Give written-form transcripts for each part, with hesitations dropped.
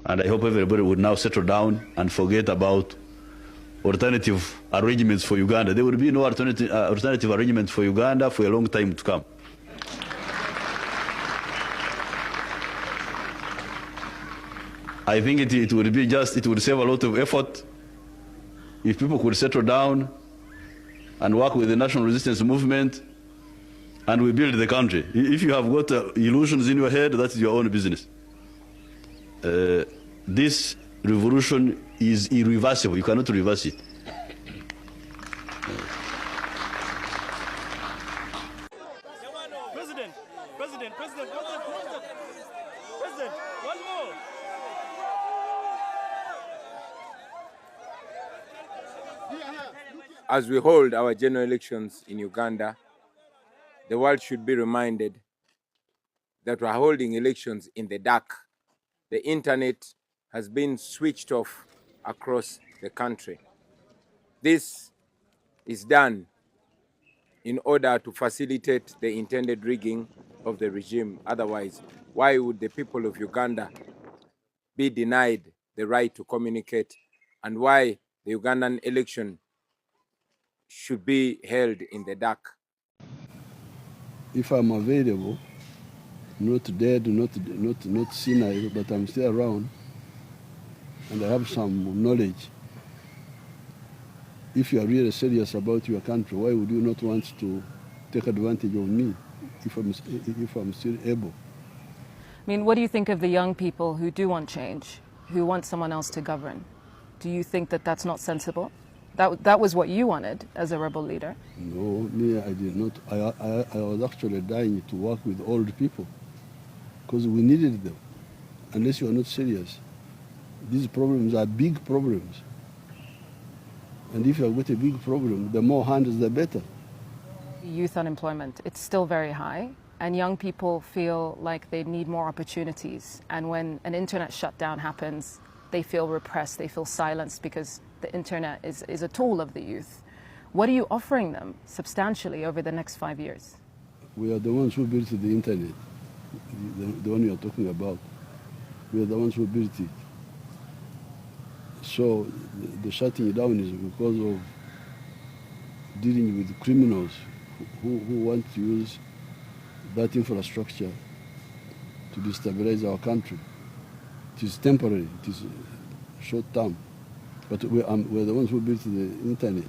And I hope everybody would now settle down and forget about alternative arrangements for Uganda. There will be no alternative arrangements for Uganda for a long time to come. I think it would save a lot of effort if people could settle down and work with the national resistance movement and we build the country. If you have got illusions in your head, that is your own business. This revolution is irreversible. You cannot reverse it. President, one more. As we hold our general elections in Uganda, the world should be reminded that we are holding elections in the dark. The internet has been switched off across the country. This is done in order to facilitate the intended rigging of the regime. Otherwise, why would the people of Uganda be denied the right to communicate, and why the Ugandan election should be held in the dark? If I'm available, not dead, not senile, but I'm still around, and I have some knowledge. If you are really serious about your country, why would you not want to take advantage of me if I'm still able? I mean, what do you think of the young people who do want change, who want someone else to govern? Do you think that that's not sensible? That was what you wanted as a rebel leader. No, me, I did not. I was actually dying to work with old people because we needed them. Unless you are not serious, these problems are big problems. And if you have got a big problem, the more hands, the better. Youth unemployment, it's still very high, and young people feel like they need more opportunities. And when an internet shutdown happens, they feel repressed, they feel silenced because the internet is a tool of the youth. What are you offering them substantially over the next 5 years? We are the ones who built the internet, the one you are talking about. We are the ones who built it. So the shutting down is because of dealing with criminals who want to use that infrastructure to destabilize our country. It is temporary, it is short term. But we're the ones who built the internet.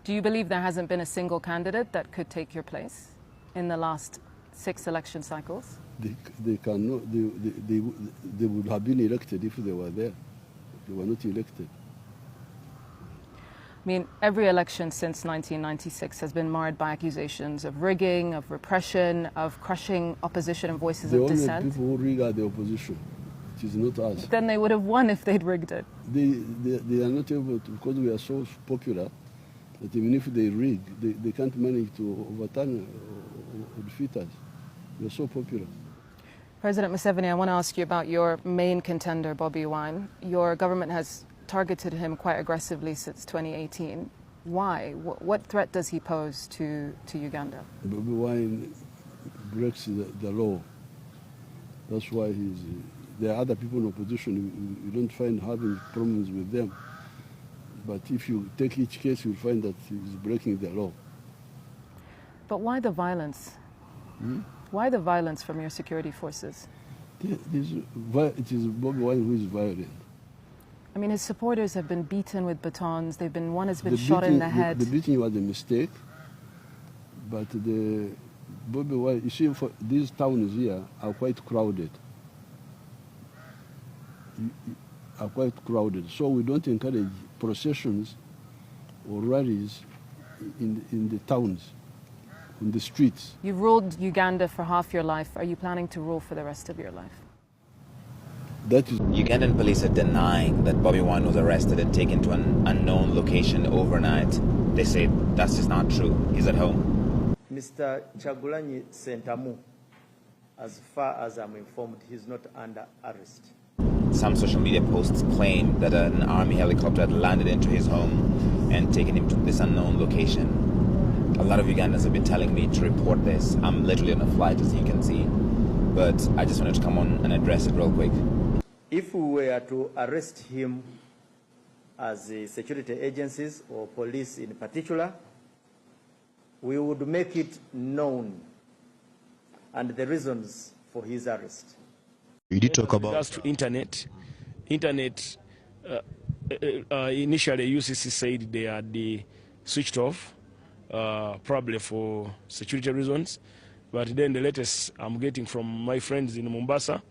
Do you believe there hasn't been a single candidate that could take your place in the last 6 election cycles? They cannot. They would have been elected if they were there. They were not elected. I mean, every election since 1996 has been marred by accusations of rigging, of repression, of crushing opposition and voices of dissent. The only people who rig are the opposition. It is not us. Then they would have won if they'd rigged it. They are not able to, because we are so popular, that even if they rig, they can't manage to overturn or defeat us. We are so popular. President Museveni, I want to ask you about your main contender, Bobi Wine. Your government has targeted him quite aggressively since 2018. Why? What threat does he pose to Uganda? Bobi Wine breaks the law. That's why there are other people in opposition. You don't find having problems with them. But if you take each case, you'll find that he's breaking the law. But why the violence? Why the violence from your security forces? It is Bobi Wine who is violent. I mean, his supporters have been beaten with batons. One has been shot in the head. The beating was a mistake. But the Bobi Wine, you see, these towns here are quite crowded. So we don't encourage processions or rallies in the towns, in the streets. You've ruled Uganda for half your life. Are you planning to rule for the rest of your life? Ugandan police are denying that Bobi Wine was arrested and taken to an unknown location overnight. They say that's just not true. He's at home. Mr. Chagulanyi Sentamu, as far as I'm informed, he's not under arrest. Some social media posts claim that an army helicopter had landed into his home and taken him to this unknown location. A lot of Ugandans have been telling me to report this. I'm literally on a flight, as you can see. But I just wanted to come on and address it real quick. If we were to arrest him as the security agencies or police in particular, we would make it known and the reasons for his arrest. You did talk about regards to internet. Internet, initially UCC said they had switched off, probably for security reasons. But then the latest I'm getting from my friends in Mombasa,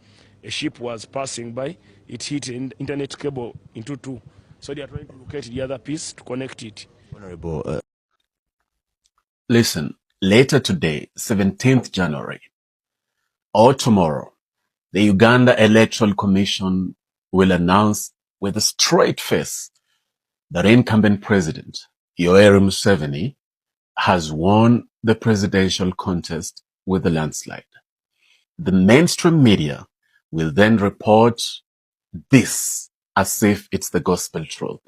a ship was passing by, it hit an internet cable into two. So they are trying to locate the other piece to connect it. Honorable. Listen, later today, 17th January, or tomorrow, the Uganda Electoral Commission will announce with a straight face that incumbent president, Yoweri Museveni, has won the presidential contest with a landslide. The mainstream media will then report this as if it's the gospel truth.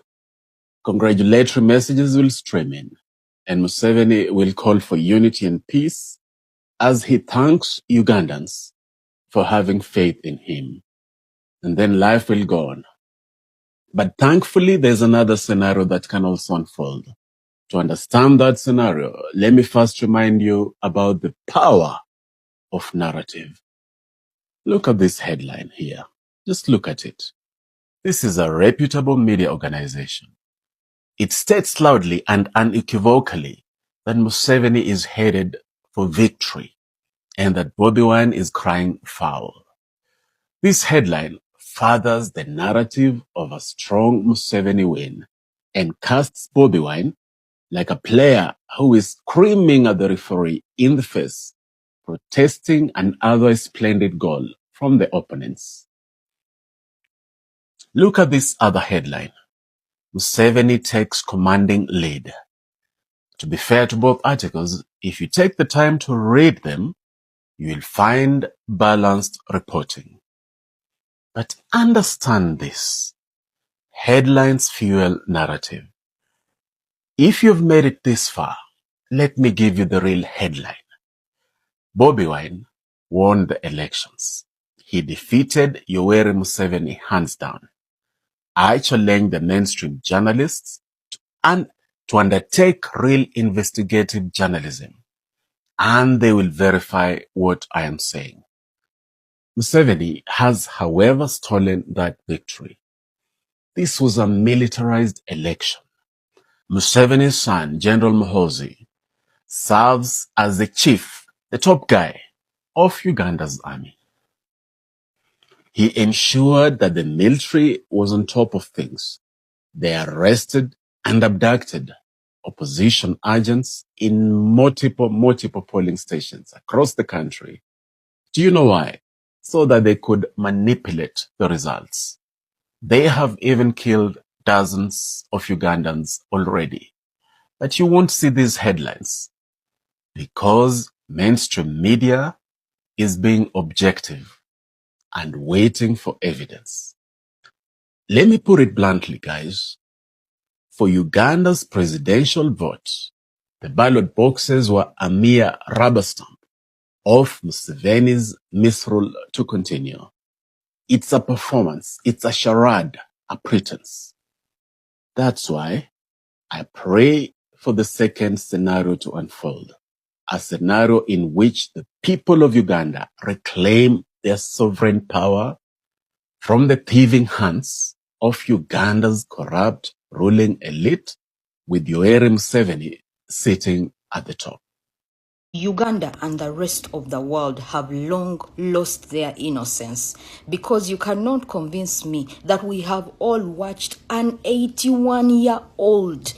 Congratulatory messages will stream in, and Museveni will call for unity and peace as he thanks Ugandans for having faith in him. And then life will go on. But thankfully, there's another scenario that can also unfold. To understand that scenario, let me first remind you about the power of narrative. Look at this headline here. Just look at it. This is a reputable media organization. It states loudly and unequivocally that Museveni is headed for victory and that Bobi Wine is crying foul. This headline furthers the narrative of a strong Museveni win and casts Bobi Wine like a player who is screaming at the referee in the face, protesting an otherwise splendid goal from the opponents. Look at this other headline. Museveni takes commanding lead. To be fair to both articles, if you take the time to read them, you will find balanced reporting. But understand this. Headlines fuel narrative. If you've made it this far, let me give you the real headline. Bobi Wine won the elections. He defeated Yoweri Museveni hands down. I challenge the mainstream journalists to undertake real investigative journalism, and they will verify what I am saying. Museveni has, however, stolen that victory. This was a militarized election. Museveni's son, General Muhoozi, serves as the chief, the top guy of Uganda's army. He ensured that the military was on top of things. They arrested and abducted opposition agents in multiple polling stations across the country. Do you know why? So that they could manipulate the results. They have even killed dozens of Ugandans already. But you won't see these headlines because mainstream media is being objective and waiting for evidence. Let me put it bluntly, guys. For Uganda's presidential vote, the ballot boxes were a mere rubber stamp of Museveni's misrule to continue. It's a performance, it's a charade, a pretense. That's why I pray for the second scenario to unfold, a scenario in which the people of Uganda reclaim their sovereign power from the thieving hands of Uganda's corrupt ruling elite, with Yoweri Museveni sitting at the top. Uganda and the rest of the world have long lost their innocence, because you cannot convince me that we have all watched an 81-year-old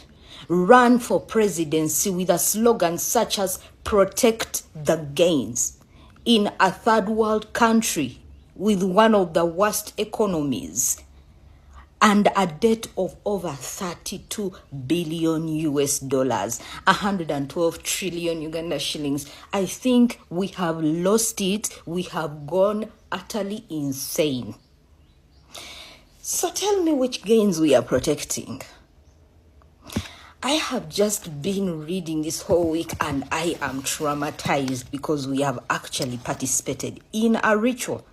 run for presidency with a slogan such as "Protect the Gains" in a third world country with one of the worst economies and a debt of over 32 billion US dollars, 112 trillion Uganda shillings. I think we have lost it. We have gone utterly insane. So tell me which gains we are protecting. I have just been reading this whole week and I am traumatized because we have actually participated in a ritual.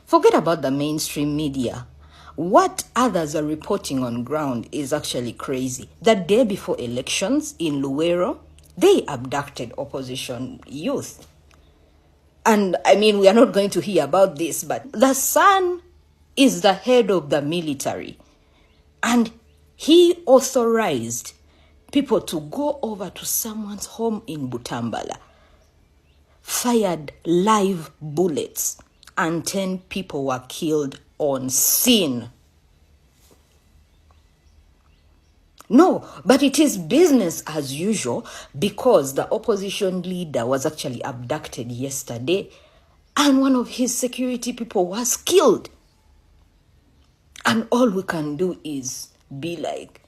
Forget about the mainstream media. What others are reporting on ground is actually crazy. The day before elections in Luwero, they abducted opposition youth. And I mean, we are not going to hear about this, but the son is the head of the military. And he authorized people to go over to someone's home in Butambala, fired live bullets, and 10 people were killed on scene. No, but it is business as usual because the opposition leader was actually abducted yesterday and one of his security people was killed. And all we can do is be like,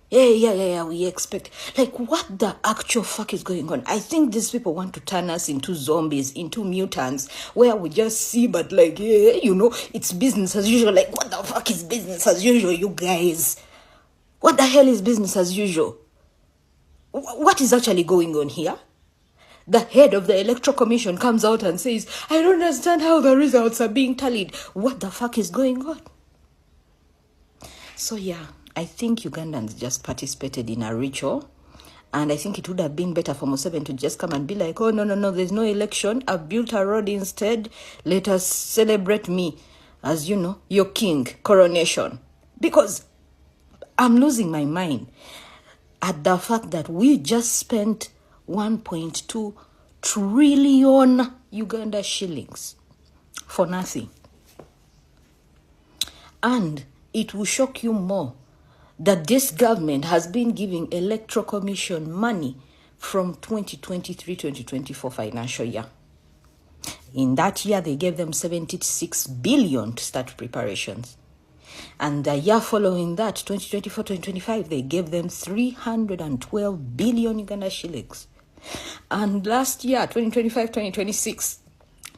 yeah, we expect. Like, what the actual fuck is going on? I think these people want to turn us into zombies, into mutants, where we just see, but like, yeah, you know, it's business as usual. Like, what the fuck is business as usual, you guys? What the hell is business as usual? What is actually going on here? The head of the Electoral Commission comes out and says, I don't understand how the results are being tallied. What the fuck is going on? So yeah, I think Ugandans just participated in a ritual. And I think it would have been better for Museveni to just come and be like, oh, no, there's no election. I've built a road instead. Let us celebrate me as, you know, your king, coronation. Because I'm losing my mind at the fact that we just spent 1.2 trillion Uganda shillings for nothing. And it will shock you more that this government has been giving Electoral Commission money from 2023-2024 financial year. In that year, they gave them 76 billion to start preparations. And the year following that, 2024-2025, they gave them 312 billion Uganda shillings. And last year, 2025-2026,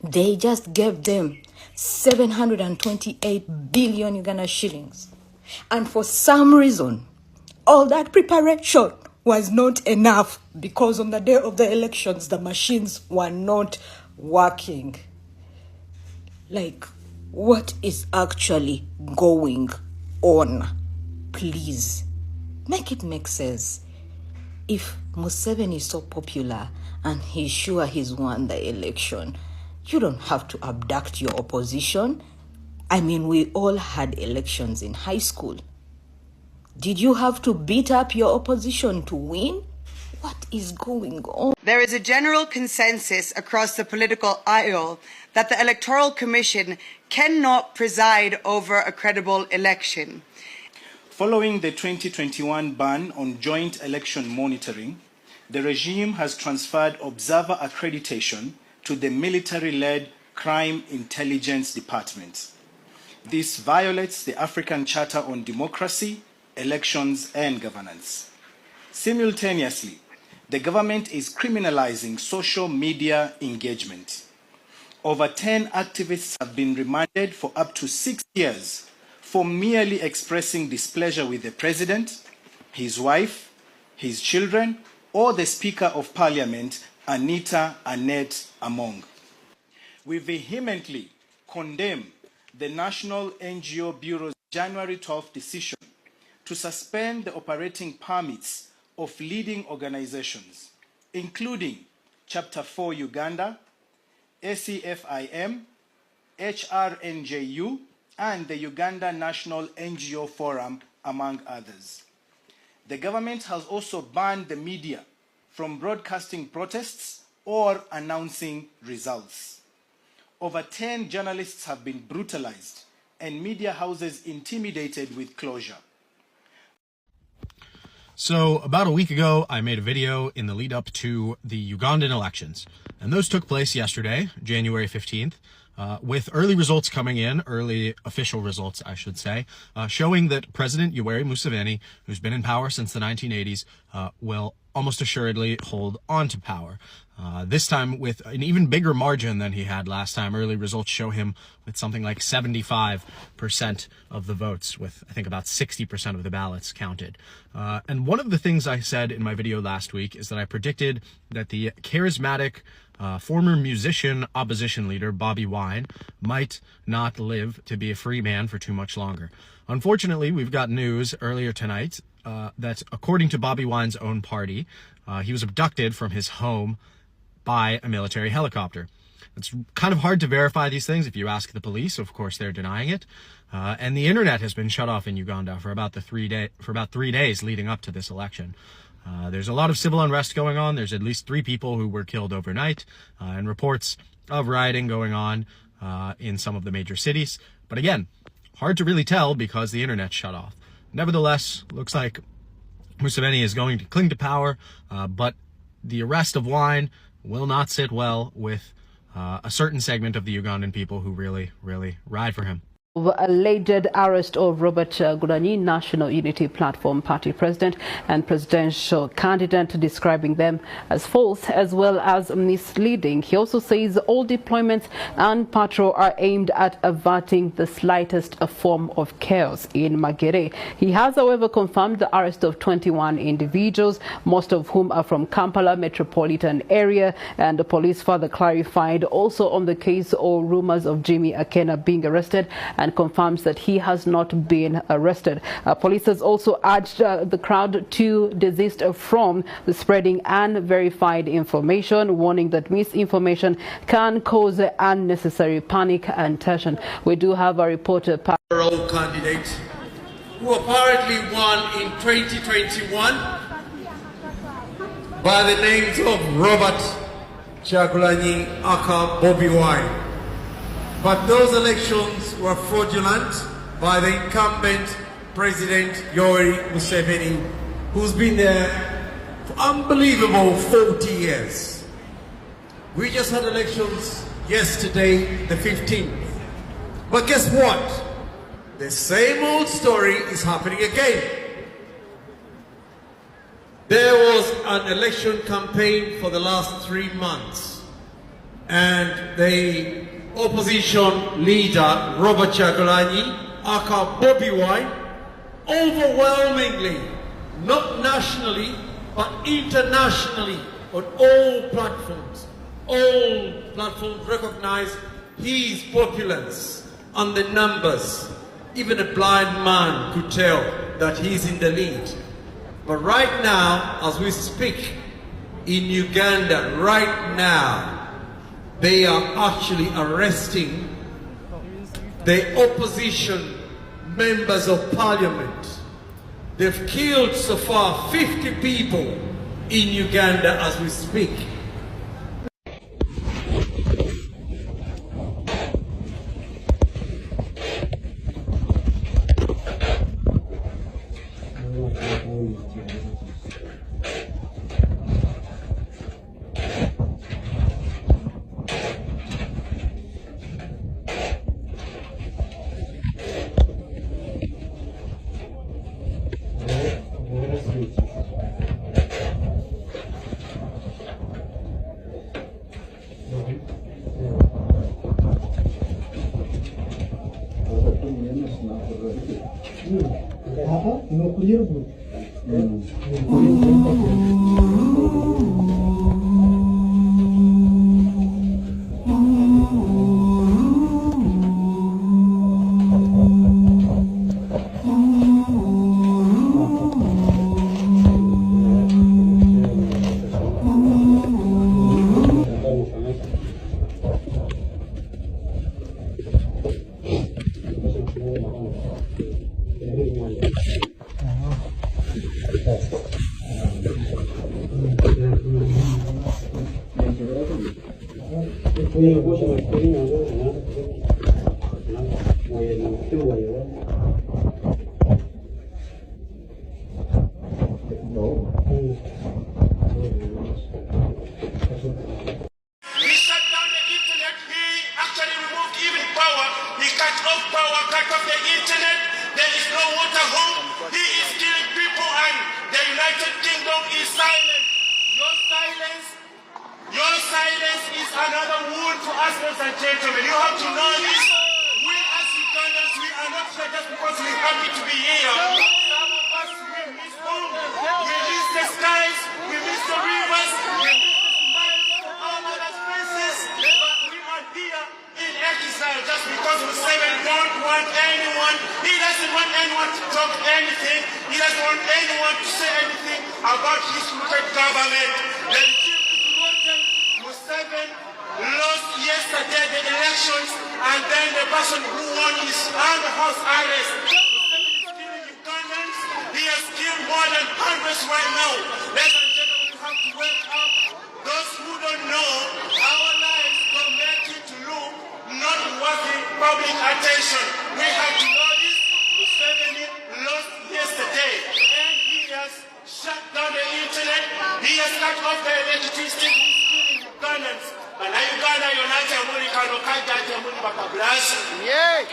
they just gave them 728 billion Uganda shillings. And for some reason, all that preparation was not enough because on the day of the elections, the machines were not working. Like, what is actually going on? Please, make it make sense. If Museveni is so popular and he's sure he's won the election, you don't have to abduct your opposition. I mean, we all had elections in high school. Did you have to beat up your opposition to win? What is going on? There is a general consensus across the political aisle that the Electoral Commission cannot preside over a credible election. Following the 2021 ban on joint election monitoring, the regime has transferred observer accreditation to the military-led Crime Intelligence Department. This violates the African Charter on Democracy, Elections and Governance. Simultaneously, the government is criminalizing social media engagement. Over 10 activists have been remanded for up to 6 years for merely expressing displeasure with the president, his wife, his children, or the Speaker of Parliament, Anita Annette Among. We vehemently condemn the National NGO Bureau's January 12th decision to suspend the operating permits of leading organizations, including Chapter 4 Uganda, ACFIM, HRNJU, and the Uganda National NGO Forum, among others. The government has also banned the media from broadcasting protests or announcing results. Over 10 journalists have been brutalized and media houses intimidated with closure. So about a week ago, I made a video in the lead up to the Ugandan elections, and those took place yesterday, January 15th, with early results coming in, early official results, I should say, showing that President Yoweri Museveni, who's been in power since the 1980s, will almost assuredly hold on to power. This time with an even bigger margin than he had last time. Early results show him with something like 75% of the votes, with I think about 60% of the ballots counted. And one of the things I said in my video last week is that I predicted that the charismatic former musician opposition leader Bobi Wine might not live to be a free man for too much longer. Unfortunately, we've got news earlier tonight that according to Bobi Wine's own party, he was abducted from his home by a military helicopter. It's kind of hard to verify these things. If you ask the police, of course, they're denying it. And the internet has been shut off in Uganda for about 3 days leading up to this election. There's a lot of civil unrest going on. There's at least 3 people who were killed overnight, and reports of rioting going on in some of the major cities. But again, hard to really tell because the internet's shut off. Nevertheless, looks like Museveni is going to cling to power, but the arrest of Wine will not sit well with a certain segment of the Ugandan people who really, really ride for him. Alleged arrest of Robert Chagulanyi, National Unity Platform Party president and presidential candidate, describing them as false as well as misleading. He also says all deployments and patrol are aimed at averting the slightest form of chaos in Magere. He has, however, confirmed the arrest of 21 individuals, most of whom are from Kampala metropolitan area, and the police further clarified also on the case or rumors of Jimmy Akena being arrested, and confirms that he has not been arrested. Police has also urged the crowd to desist from the spreading unverified information, warning that misinformation can cause unnecessary panic and tension. We do have a reporter. Candidate who apparently won in 2021 by the names of Robert Chagulanyi aka Bobi Wine. But those elections were fraudulent by the incumbent President Yoweri Museveni, who's been there for unbelievable 40 years. We just had elections yesterday, the 15th. But guess what? The same old story is happening again. There was an election campaign for the last 3 months, and the opposition leader Robert Chagulanyi aka Bobi Wine overwhelmingly, not nationally but internationally, on all platforms recognize his populace and the numbers. Even a blind man could tell that he's in the lead. But right now, as we speak, in Uganda, right now, they are actually arresting the opposition members of parliament. They've killed so far 50 people in Uganda as we speak. Cut off the internet, there is no water home, he is killing people and the United Kingdom is silent. silence is another wound to us, ladies and gentlemen. You have to know this. We as Ugandans, we are not here just because we're happy to be here. Some of us, we miss home, we miss the skies, we miss the rivers, we miss the smiles of our mother's faces. But we are here in exile just because Museveni don't want anyone. He doesn't want anyone to talk anything. He doesn't want anyone to say anything about his crooked government. The regime is rotten. Museveni lost yesterday the elections, and then the person who won is under house arrest. Museveni is killing Ugandans. He has killed more than hundreds right now. Ladies and gentlemen, we have to wake up. Those who don't know, our lives don't make it to look not worthy public attention. We have to know this. Museveni lost yesterday, and he has shut down the internet. He has cut off the electricity. He's killing Ugandans. But now Uganda, United Muni, Kano, Kaja, Muni, Bakablas. Yeah.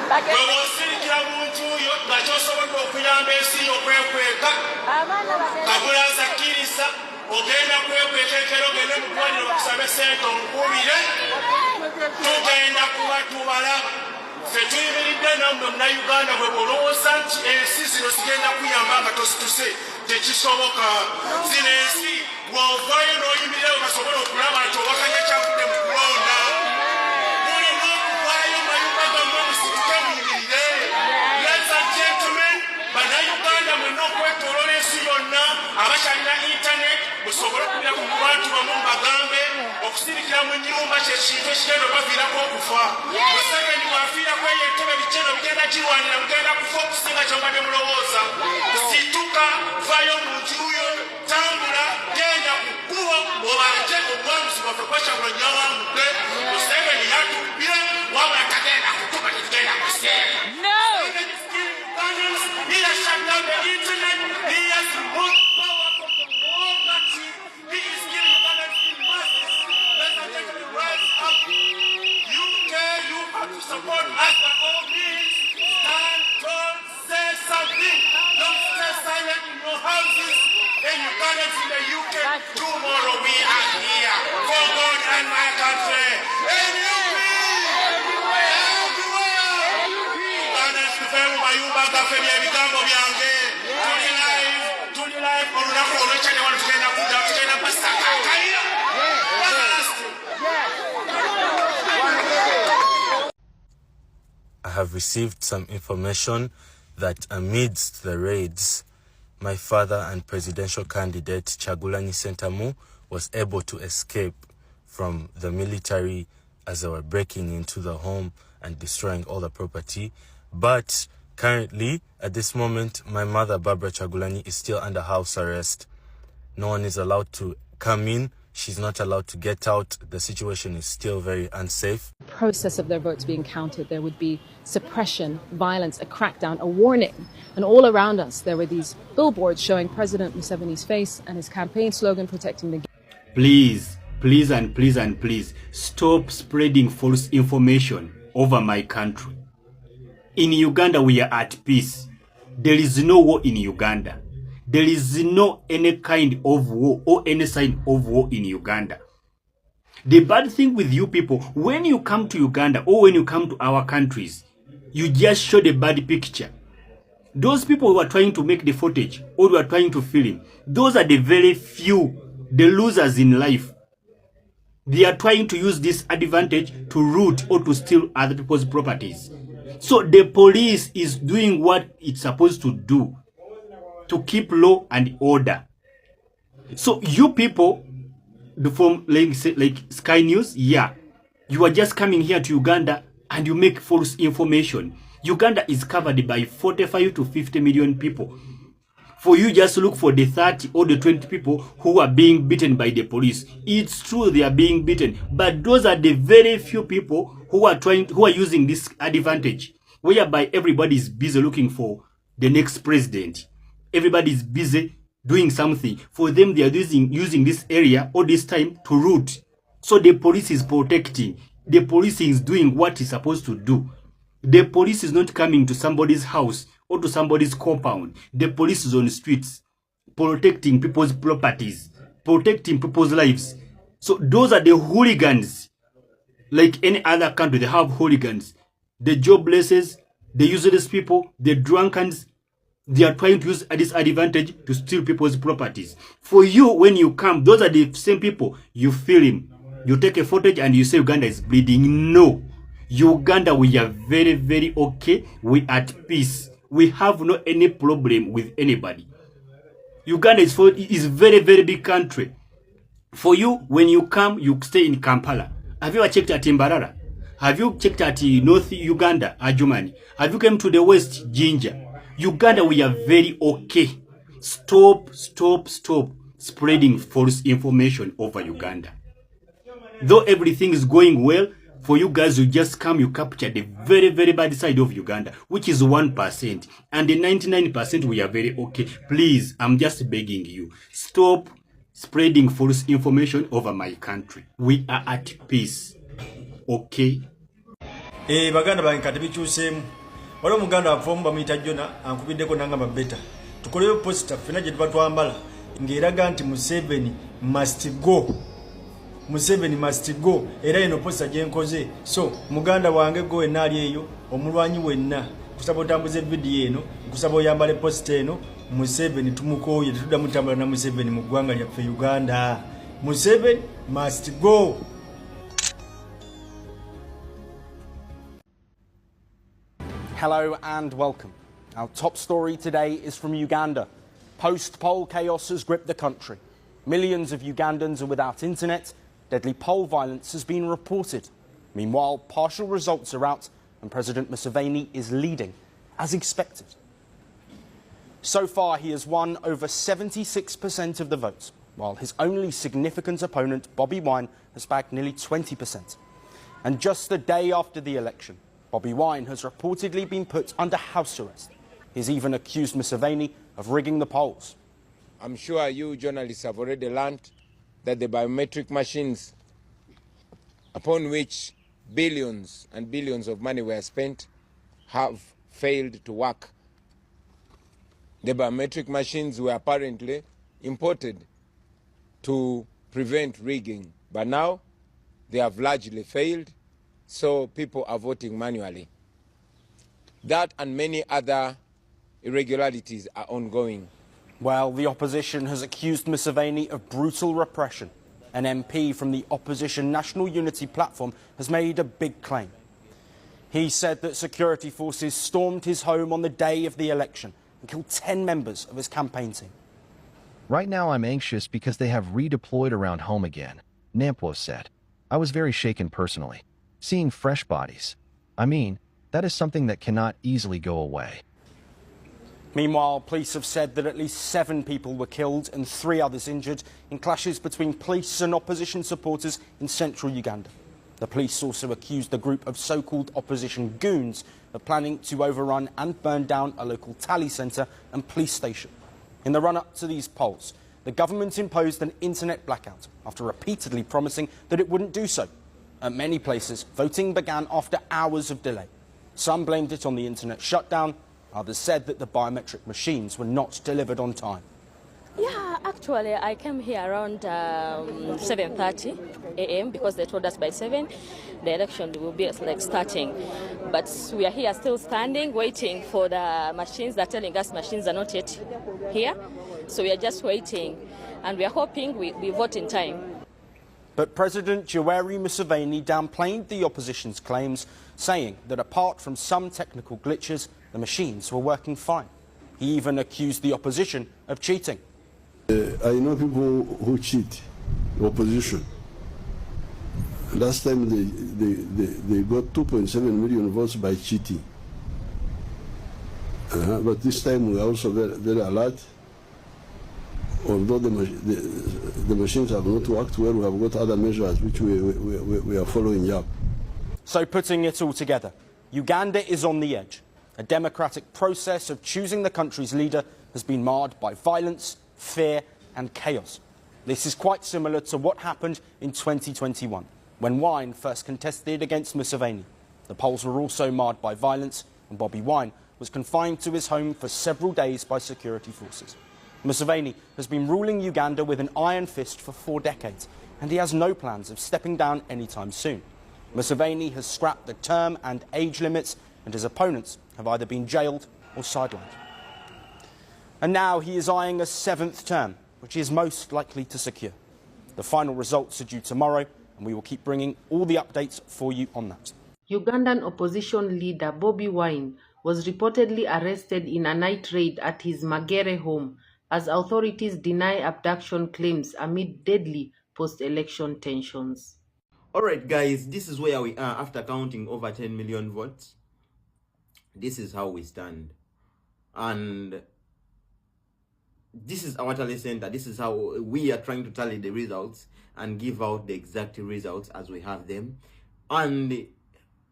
Bw'osirikira muntu yo nga ky'osobodde okuyamba ensi okwekweka kabula nzakiriza ogenda kwekwekekera ogende mu ggwaniro okusabe sente omukubire tugenda kuba tubalaba ffe tuyimiridde nammwe munnayuganda bwe olowooza nti ensi zino zigenda kuyamba nga tosituse tekisoboka zino ensi bw'ovaayo n'oyimirirayo basobole okulaba nti obakanya kyavudde mu kulonda abakyalina internet musobole okubira ku bantu bamu mubagambe okusirikira mu nnyumba kyekintu ekigenda obaviirako okufa Museveni bw'afiirako eyo entebe bikeno bigenda kirwanira mugenda kufa okusinga kyobadde mulowooza situka vayo mu njuyo tambula genda ku kkubo obanje obwamuzi bwaffe bwakyagula nyawamudde Museveni yatubbye wabula tagenda kutuba tetugenda kuseera He has shut down the internet. He has removed power from the whole country. He is killing Ugandans in masses. Let's not take the rise up. UK, you have to support us by all means. Stand tall, say something. Don't stay silent in your houses. And Ugandans in the UK, tomorrow we are here for God and my country. And you mayumba gaffe byebigambo byange tuli live olunaku olwekyane wano tugenda kudda tugenda pasakakalira I have received some information that amidst the raids, my father and presidential candidate Kyagulanyi Ssentamu was able to escape from the military as they were breaking into the home and destroying all the property. But currently, at this moment, my mother, Barbara Kyagulanyi, is still under house arrest. No one is allowed to come in. She's not allowed to get out. The situation is still very unsafe. The process of their votes being counted, there would be suppression, violence, a crackdown, a warning. And all around us, there were these billboards showing President Museveni's face and his campaign slogan, protecting the... Please, please and please and please, stop spreading false information over my country. In Uganda, we are at peace. There is no war in Uganda. There is no any kind of war or any sign of war in Uganda. The bad thing with you people, when you come to Uganda or when you come to our countries, you just show the bad picture. Those people who are trying to make the footage or who are trying to film, those are the very few, the losers in life. They are trying to use this advantage to root or to steal other people's properties. So the police is doing what it's supposed to do to keep law and order. So you people, from like Sky News, yeah, you are just coming here to Uganda and you make false information. Uganda is covered by 45 to 50 million people. For you just look for the 30 or the 20 people who are being beaten by the police. It's true they are being beaten, but those are the very few people who are using this advantage, whereby everybody is busy looking for the next president. Everybody is busy doing something. For them, they are using this area or this time to root. So the police is protecting. The police is doing what it's supposed to do. The police is not coming to somebody's house or to somebody's compound. The police is on the streets. protecting people's properties, protecting people's lives. So those are the hooligans. Like any other country, they have hooligans. The joblesses, the useless people, the drunkards, they are trying to use a disadvantage to steal people's properties. For you, when you come, those are the same people. You film, you take a footage and you say Uganda is bleeding. No. Uganda, we are very, very okay. We are at peace. We have no any problem with anybody. Uganda is a very, very big country. For you, when you come, you stay in Kampala. Have you ever checked at Imbarara? Have you checked at North Uganda, Adjumani? Have you come to the West, Jinja? Uganda, we are very okay. Stop spreading false information over Uganda. Though everything is going well, for you guys who just come, you capture the very, very bad side of Uganda, which is 1%. And the 99% we are very okay. Please, I'm just begging you. Stop spreading false information over my country. We are at peace. Okay? Baganda bankati bikyuseemu. Waliwo Muganda afomu bamuyita Jona ankubiddeko nangamba beta. Tukoleyo posta ffena gye tuba twambala ng'eraga nti Museveni must go. Museveni must go. Era eno posta gye nkoze. So Muganda wange go enaali eyo omulwanyi wenna kusaba otambuze vidiyo eno kusaba oyambale posta eno Museveni tumukooye tetuddamu tambula na Museveni mu ggwanga lyaffe Uganda. Museveni must go. Hello and welcome. Our top story today is from Uganda. Post-poll chaos has gripped the country. Millions of Ugandans are without internet. Deadly poll violence has been reported. Meanwhile, partial results are out and President Museveni is leading, as expected. So far, he has won over 76% of the votes, while his only significant opponent, Bobi Wine, has bagged nearly 20%. And just the day after the election, Bobi Wine has reportedly been put under house arrest. He's even accused Museveni of rigging the polls. I'm sure you journalists have already learned that the biometric machines upon which billions and billions of money were spent have failed to work. The biometric machines were apparently imported to prevent rigging, but now they have largely failed, so people are voting manually. That and many other irregularities are ongoing. Well, the opposition has accused Museveni of brutal repression. An MP from the opposition National Unity platform has made a big claim. He said that security forces stormed his home on the day of the election and killed 10 members of his campaign team. Right now I'm anxious because they have redeployed around home again, Nampwo said. I was very shaken personally. Seeing fresh bodies. I mean, that is something that cannot easily go away. Meanwhile, police have said that at least 7 people were killed and 3 others injured in clashes between police and opposition supporters in central Uganda. The police also accused the group of so-called opposition goons of planning to overrun and burn down a local tally centre and police station. In the run-up to these polls, the government imposed an internet blackout after repeatedly promising that it wouldn't do so. At many places, voting began after hours of delay. Some blamed it on the internet shutdown. Others said that the biometric machines were not delivered on time. Yeah, actually, I came here around 7:30 a.m. because they told us by 7 the election will be starting. But we are here still standing, waiting for the machines. They're telling us machines are not yet here. So we are just waiting, and we are hoping we vote in time. But President Yoweri Museveni downplayed the opposition's claims, saying that apart from some technical glitches, the machines were working fine. He even accused the opposition of cheating. I know people who cheat, opposition. Last time they got 2.7 million votes by cheating. But this time we are also very, very alert. Although the machines have not worked well, we have got other measures which we are following up. So putting it all together, Uganda is on the edge. A democratic process of choosing the country's leader has been marred by violence, fear and chaos. This is quite similar to what happened in 2021, when Wine first contested against Museveni. The polls were also marred by violence, and Bobi Wine was confined to his home for several days by security forces. Museveni has been ruling Uganda with an iron fist for 4 decades, and he has no plans of stepping down anytime soon. Museveni has scrapped the term and age limits, and his opponents have either been jailed or sidelined. And now he is eyeing a 7th term, which he is most likely to secure. The final results are due tomorrow, and we will keep bringing all the updates for you on that. Ugandan opposition leader Bobi Wine was reportedly arrested in a night raid at his Magere home as authorities deny abduction claims amid deadly post-election tensions. Alright guys, this is where we are after counting over 10 million votes. This is how we stand. And this is our tally center. This is how we are trying to tally the results and give out the exact results as we have them. And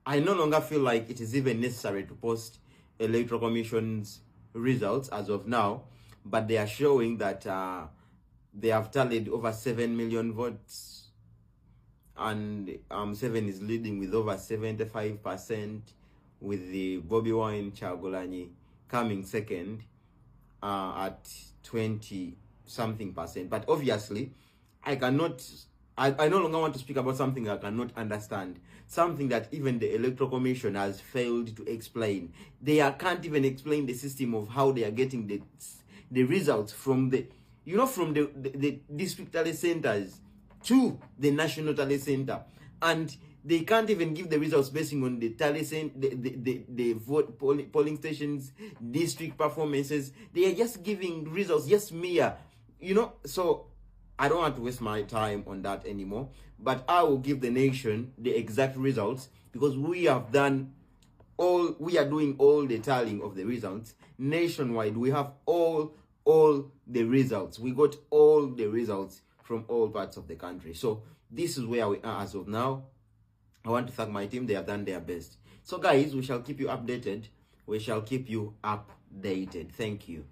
I no longer feel like it is even necessary to post Electoral Commission's results as of now, but they are showing that they have tallied over 7 million votes, and Museveni is leading with over 75%, with the Bobi Wine Kyagulanyi coming second at 20-something%. But obviously, I no longer want to speak about something I cannot understand. Something that even the Electoral Commission has failed to explain. They can't even explain the system of how they are getting the results from the, from the district tally centers to the national tally center. And they can't even give the results based on the tally the vote polling stations, district performances. They are just giving results, just mere, so I don't want to waste my time on that anymore, but I will give the nation the exact results, because we are doing all the tallying of the results nationwide. We have all the results. We got all the results from all parts of the country. So this is where we are as of now. I want to thank my team. They have done their best. So guys, we shall keep you updated. We shall keep you updated. Thank you.